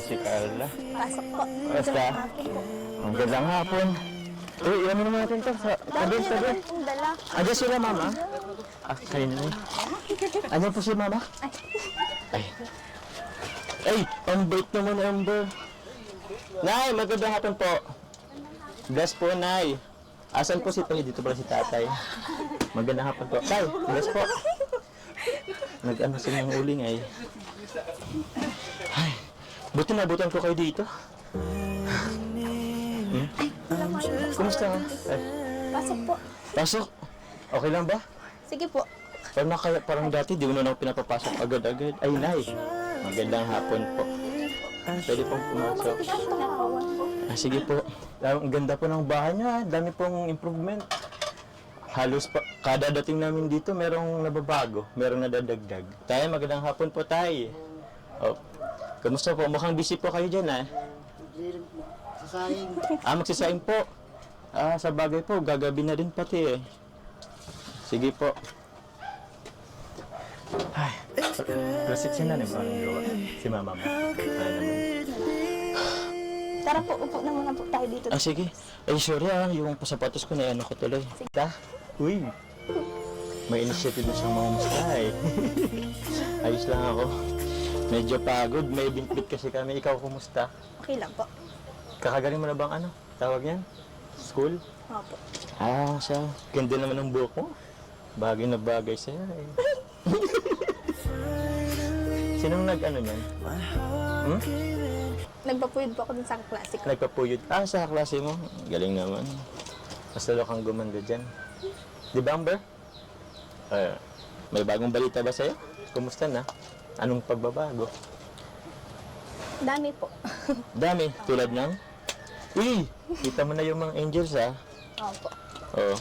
si Carla. Pasok po. Basta. Magandang hapon. Uy, ilan naman natin to sa tabi. Pong dala. Andiyan sila, mama? Ah, kayo na. Andiyan po si mama? Ay. Ay, ang bait naman, Amber. Nay, magandang hapon po. Bless po, Nay. Asan po si Tay? Dito pala si tatay. Magandang hapon po. Tay, bless po. Nag-ano sila ng uling ay. Ay, buti nabutan ko kayo dito. Kumusta ka? Ay, Pasok po. pasok. Okay lang ba? Sige po. Parang dati, di mo na ako pinapapasok agad-agad. Ay, Nay. Magandang hapon po. Pwede pong pumasok. Sige po. Ang ganda po ng bahay niyo, ha. Dami pong improvement. Halos pa, kada dating namin dito, merong nababago, merong nadadagdag. Tay, magandang hapon po, Tay. Oh, kamusta po? Mukhang busy po kayo dyan, ha? Sasaing. Magsasaing po. Sa bagay po, gagabi na rin pati, eh. Sige po. Ay, prosit siya na ba ang gawa? Si mama mo. Ay, naman. Tara po, upo na muna po tayo dito. Sige. Ay, sorry, yung pasapatos ko na ano ko tuloy. Ta? Uy. May initiative na siyang mamusta, eh. Ayos lang ako. Medyo pagod. May bintbit kasi kami. Ikaw, kumusta? Okay lang po. Kakagaling mo na bang ano? Tawag yan? School? Opo. Siya. Ganda naman ng buhok mo. Bagay na bagay sa'yo, eh. Sinong nag-ano niyan? Nagpapuyod po ako dun sa classic. Nagpapuyod. Sa klase mo. Galing naman. Mas lalo kang gumanda dyan. Di ba, Amber? May bagong balita ba sa'yo? Kumusta na? Anong pagbabago? Dami po. Dami. Tulad ng? Uy! Kita mo na yung mga angels, ha? Opo. Oo.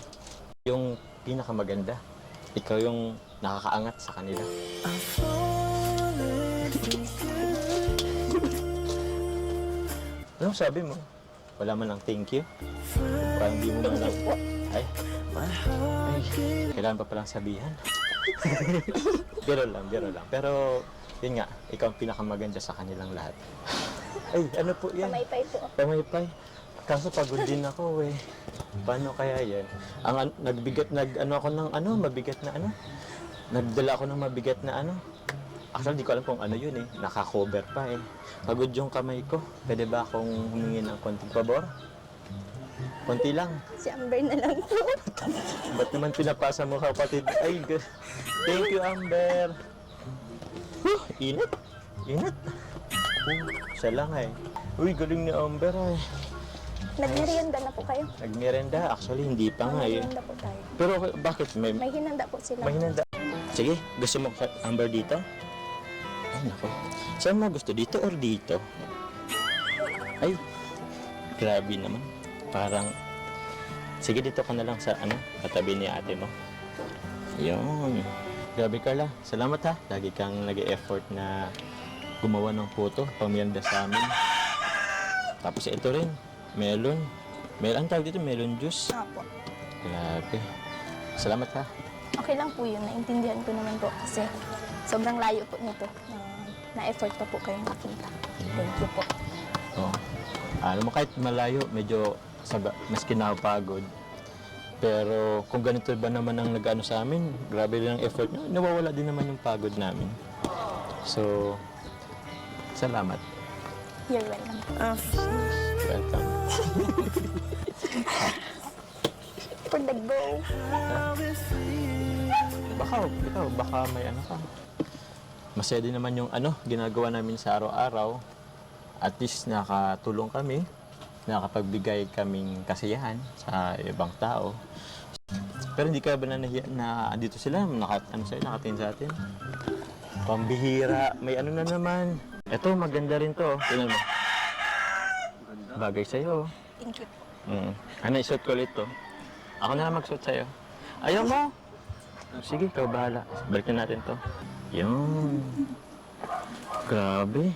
Yung pinakamaganda. Ikaw yung nakakaangat sa kanila. Anong sabi mo? Wala man lang thank you? Parang di mo man lang... Ay. Kailangan pa palang sabihan. Biro lang. Pero, yun nga, ikaw ang pinakamaganda sa kanilang lahat. Ay, ano po yan? Pamaypay po. Pamaypay. Kaso pagod din ako, eh. Paano kaya yan? Nagdala ako ng mabigat na ano. Actually, di ko alam kung ano yun, eh. Naka-cover pa, eh. Pagod yung kamay ko. Pwede ba akong humingi ng konting pabor? Konti lang. Si Amber na lang po. Ba't naman pinapasa mo, kapatid? Ay, thank you, Amber. Init. Siya lang, eh. Uy, galing ni Amber, eh. Nagmerienda na po kayo. Nagmerenda? Actually, hindi pa nga, eh. Nagmerienda po tayo. Pero bakit? May hinanda po sila. May hinanda. Sige, gusto mo Amber dito? Ay, nako. Saan mo gusto? Dito or dito? Ay, grabe naman. Parang, sige dito ka na lang sa katabi ni ate mo. Yun. Grabe Carla. Salamat ha. Lagi kang nag-e-effort na gumawa ng photo, pamiyanda sa amin. Tapos ito rin, melon. Ang tawag dito, melon juice. Opo. Grabe. Salamat ha. Okay lang po yun. Naintindihan ko naman po kasi sobrang layo po nito. Na-effort pa po kayong makita. Thank you po. Oh. Alam mo, kahit malayo, medyo mas kinapagod. Pero kung ganito ba naman ang nag-ano sa amin, grabe rin ang effort nyo, nawawala din naman yung pagod namin. So, salamat. You're welcome. Welcome. For the go. Baka may ano ka. Masaya din naman yung ginagawa namin sa araw-araw. At least nakatulong kami, nakapagbigay kaming kasiyahan sa ibang tao. Pero hindi ka ba nahiya na dito sila, nakatingin sa atin? Pambihira, may ano na naman. Ito, maganda rin to. Tingnan mo. Bagay sa'yo. Thank you. Isuot ko ulit to. Ako na lang magsuot sa'yo. Ayaw mo? Sige, ikaw bahala. Balikan natin to. Yun. Grabe.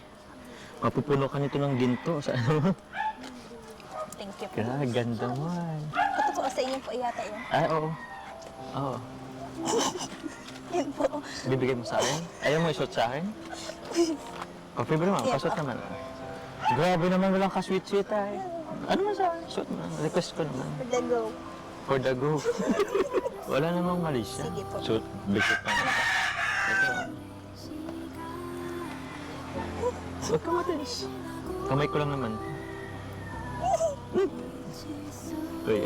Mapupuno ka nito ng ginto sa ano. Thank you po. Grabe, ganda man. Ito po sa inyo po yata yun. Oo. Oo. Yan po. Bibigay mo sa akin? Ayaw mo isuot sa akin? O, favorite mo, Yeah. pasuot naman. Grabe naman, walang ka-sweet-sweet ay. Ano man sa shoot mo? Request ko naman. For the go. For the go. Wala namang mali siya. Sige po. Shoot, bisit pa. Ito. Huwag ka matinis. Kamay ko lang naman. Uy.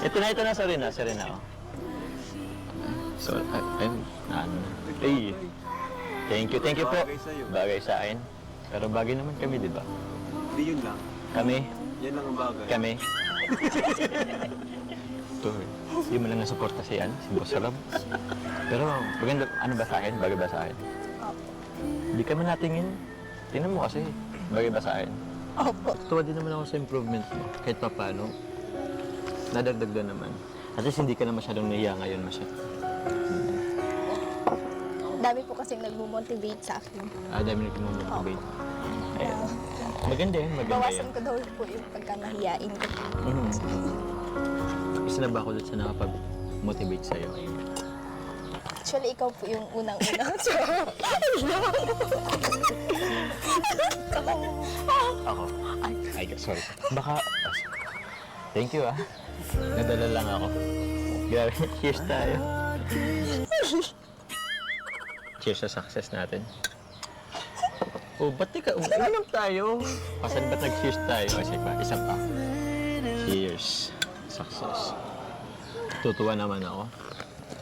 Ito na, Serena, oh. So, ayun, ano. Ay, thank you po. Bagay sa'yo. Bagay sa akin. Pero bagay naman kami, di ba? Hindi yun lang. Kami, Yan lang ang bagay. kami. Ito, hindi mo lang nasuporta si Boss Rob. Pero maganda, ano ba sa akin? Bagay ba sa akin? Hindi kami natingin. Tingnan mo kasi, bagay ba sa akin? Opo. Tuwa din naman ako sa improvement mo. Kahit pa paano, nadagdag na naman. At least hindi ka na masyadong nahiya ngayon masyado. Dami po kasing nagmo-motivate sa akin. Dami nag-motivate. Ayun. Maganda yan, maganda Bawasan yan. ko daw po yung pagkamahiyain ko. Isa na ba ako doon sa nakapag-motivate sa'yo? Actually, ikaw po yung unang-unang. Ako? Ay, sorry. Baka, thank you Nadala lang ako. Grabe, cheers tayo. Cheers sa success natin. Oh, ba't di ka uminom tayo? Pasan ba't nag-cheers tayo? Kasi pa, isa pa. Cheers. Success. Tutuwa naman ako.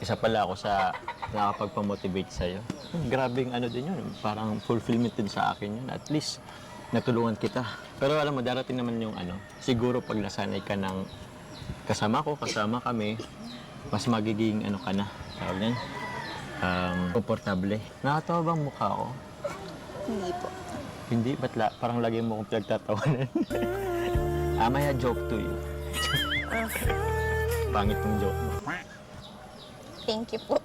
Isa pala ako sa nakapagpamotivate sa'yo. Grabing ano din yun. Parang fulfillment din sa akin yun. At least, natulungan kita. Pero alam mo, darating naman yung ano. Siguro pag nasanay ka ng kasama ko, kasama kami, mas magiging ano ka na. Tawag yan. Komportable. Nakatawa bang mukha ko? Hindi po. Hindi? Ba't parang lagi mo kong pinagtatawanan? Maya joke to you. Pangit yung joke mo. Thank you po.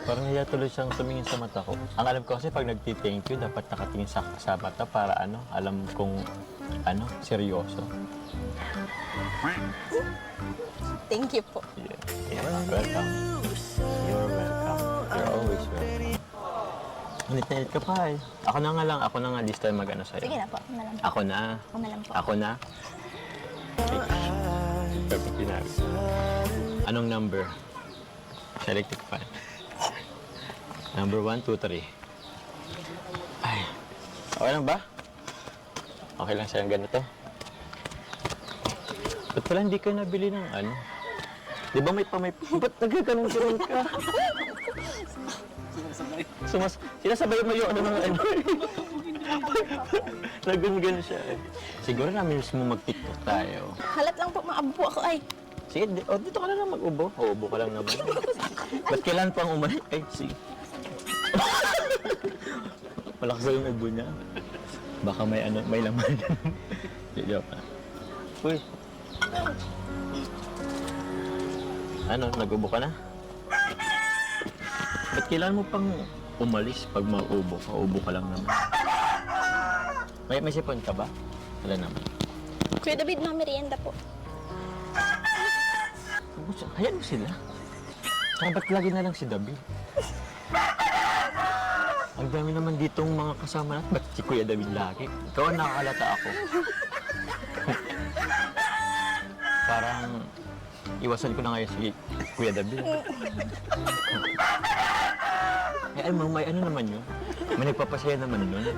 Parang hiya tuloy siyang tumingin sa mata ko. Ang alam ko kasi pag nagti-thank you, dapat nakatingin sa mata para ano, alam kong ano, seryoso. Thank you po. Yeah, welcome. You're welcome. You're always welcome. Init na init ka pa eh. Ako na nga this time mag-ano sa'yo. Sige na po. Ako na lang po. Ako na. Ako na lang po. Ako na. Perfect pinag. Anong number? Sa electric fan. Number 1, 2, 3. Ay. Okay lang ba? Okay lang sa'yo ganito. Ba't pala hindi ka nabili ng ano? Di ba may ba't nagkaganon-ganon ka? Sinasabay mo yung ano mga ano. Nagganon-ganon siya eh. Siguro namin mo mag-tiktok tayo. Halat lang po, maabu ako ay. Sige, dito ka na lang mag-ubo. Ubo ka lang naman. Ba't kailan pang umalik? Ay, sige. Malakas ba yung ubo niya? Baka may ano, may laman. Joke na. Uy. Ano, nag-ubo ka na? Ba't kailan mo pang umalis pag maubo ka? Ubo ka lang naman. May sipon ka ba? Wala naman. Kuya David, merienda po. Hayaan mo sila. Saka ba't lagi na lang si David? Ang dami naman ditong mga kasama natin. Ba't si Kuya David lagi? Ikaw ang nakakalata ako. Parang iwasan ko na ngayon si Kuya David. May ano naman yun? May nagpapasaya naman yun.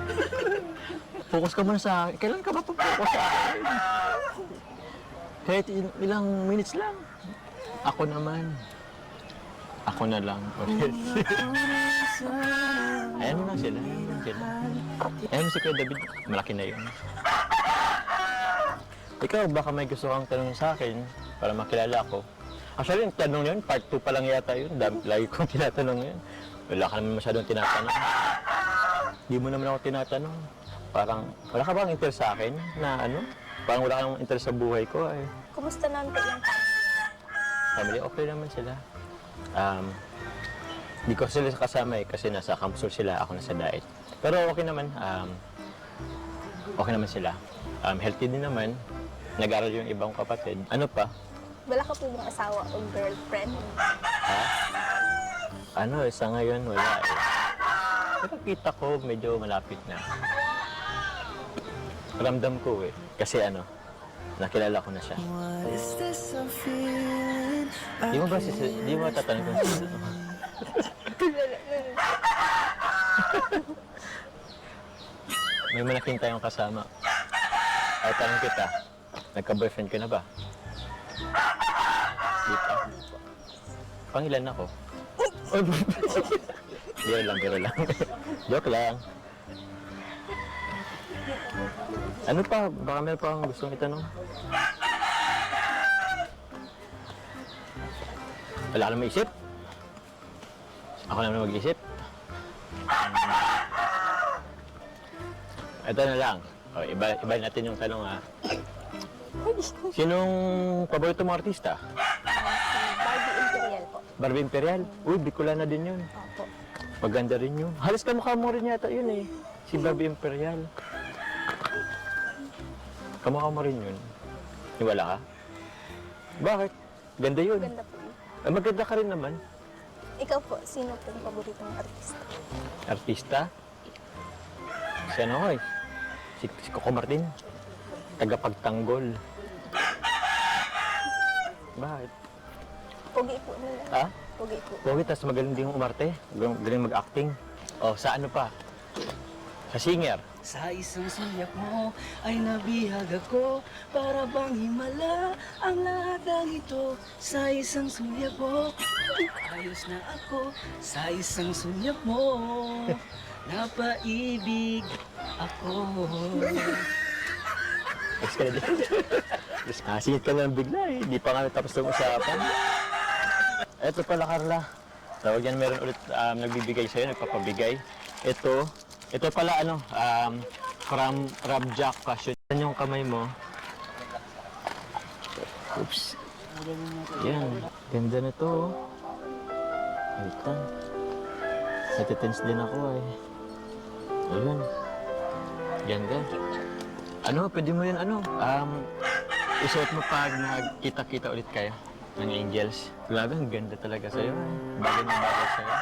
Focus ka muna sa akin. Kailan ka ba focus sa akin? Kahit ilang minutes lang. Ako naman. Ako na lang. Ayan mo lang sila. Ayan mo si Kuya David. Malaki na yun. Ikaw, baka may gusto kang tanong sa akin para makilala ko. Actually, yung tanong yun, part 2 pa lang yata yun. Lagi kong tinatanong yun. Wala ka naman masyadong tinatanong. Hindi mo naman ako tinatanong. Parang, wala ka bang interest sa akin na ano? Parang wala kang interest sa buhay ko eh. Kumusta naman po yung Family, okay naman sila. Di ko sila kasama eh kasi nasa Camp Sur sila, ako nasa diet. Pero okay naman. Okay naman sila. Healthy din naman. Nag-aral yung ibang kapatid. Ano pa? Wala ka po bang asawa o girlfriend? Ha? Ano, sa ngayon wala eh. Pero kita ko medyo malapit na. Ramdam ko eh. Kasi ano, nakilala ko na siya. Di mo ba di mo tatanong kung sino? May malaking tayong kasama. Ay, tanong kita, nagka-boyfriend ka na ba? Di pa. Pangilan ako? Biro lang, biro lang. Joke lang. Ano pa? Baka meron pa akong gustong itanong. Wala ka na maisip? Ako naman mag-isip. Ito na lang. O, iba natin yung tanong ha. Sinong paborito mong artista? Barbie Imperial po. Barbie Imperial? Uy, Bicolana din yun. Opo. Maganda rin yun. Halos kamukha mo rin yata yun eh. Si Barbie Imperial. Kamukha mo rin yun. Niwala ka? Bakit? Ganda yun. Ganda po yun. Ay, maganda ka rin naman. Ikaw po, sino po yung paborito mong artista? Artista? Si ano ko eh. Si Coco Martin. Tagapagtanggol. Bakit? Pogi po nila. Ha? Pogi po. Pogi, tas magaling din umarte. Magaling mag-acting. O, sa ano pa? Sa singer. Sa isang sulyak mo ay nabihag ako. Para bang himala ang lahat ng ito. Sa isang sulyak mo, ayos na ako. Sa isang sulyak mo, napaibig ako. Tapos ka na din. Singit ka na lang bigla eh. Di pa nga tapos ng usapan. Eto pala, Carla. Tawag yan, meron ulit nagbibigay sa'yo, nagpapabigay. Ito pala ano, from Rob Jack Fashion. Yan yung kamay mo. Oops. Yan, ganda na to. Wait lang. Natitense din ako eh. Ayun. Ganda. Ano, pwede mo yun ano, isuot mo pag nagkita-kita ulit kayo ng Angels. Grabe, ang ganda talaga sa'yo. Bagay na bagay sa'yo.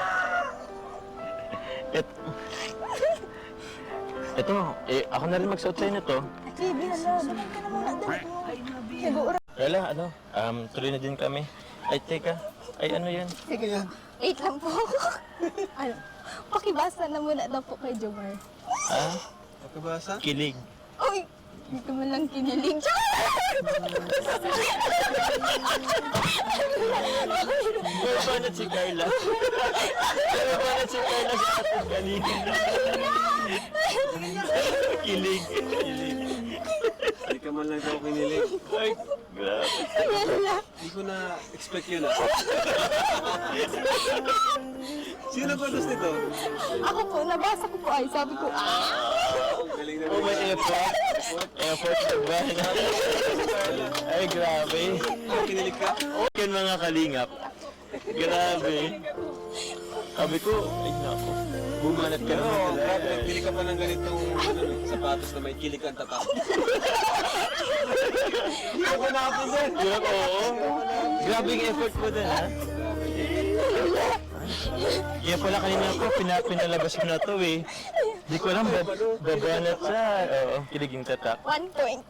Ito, ako na rin magsuot sa'yo na to. Baby, hala, daman ka na muna. Ay nabihag. Siguro. Wala, ano, tuloy na din kami. Ay, teka. Ay, ano yan? Wait lang po. Ano, pakibasa na muna daw po kay Jomar. Ah, Pagkabasa? kilig. Uy! Hindi ko man lang kinilig. Pero banat si Carla. Pero banat si Carla sa ating kanina. Kilig. Hindi ka man lang daw kinilig. Ay, grabe. Hindi ko na-expect yun ah. Sino nag-produce nito? Ako po, nabasa ko po ay sabi ko, Galing na Oh, may effort. Effort na ba? Ay, grabe. kinilig ka? Yun mga kalingap. Grabe. Sabi ko, ay nako. Bumanat ka Pero, naman grabe, talaga. nagpili ka pa ng ganitong sapatos na may kilig ang tatak. Hindi ako nakapunod. Grabe, oo. Grabe yung effort mo din, ha? Kaya pala kanina po, pinalabas mo na to eh. Di ko alam, babanat sa, oo, kiliging tatak. 1 point.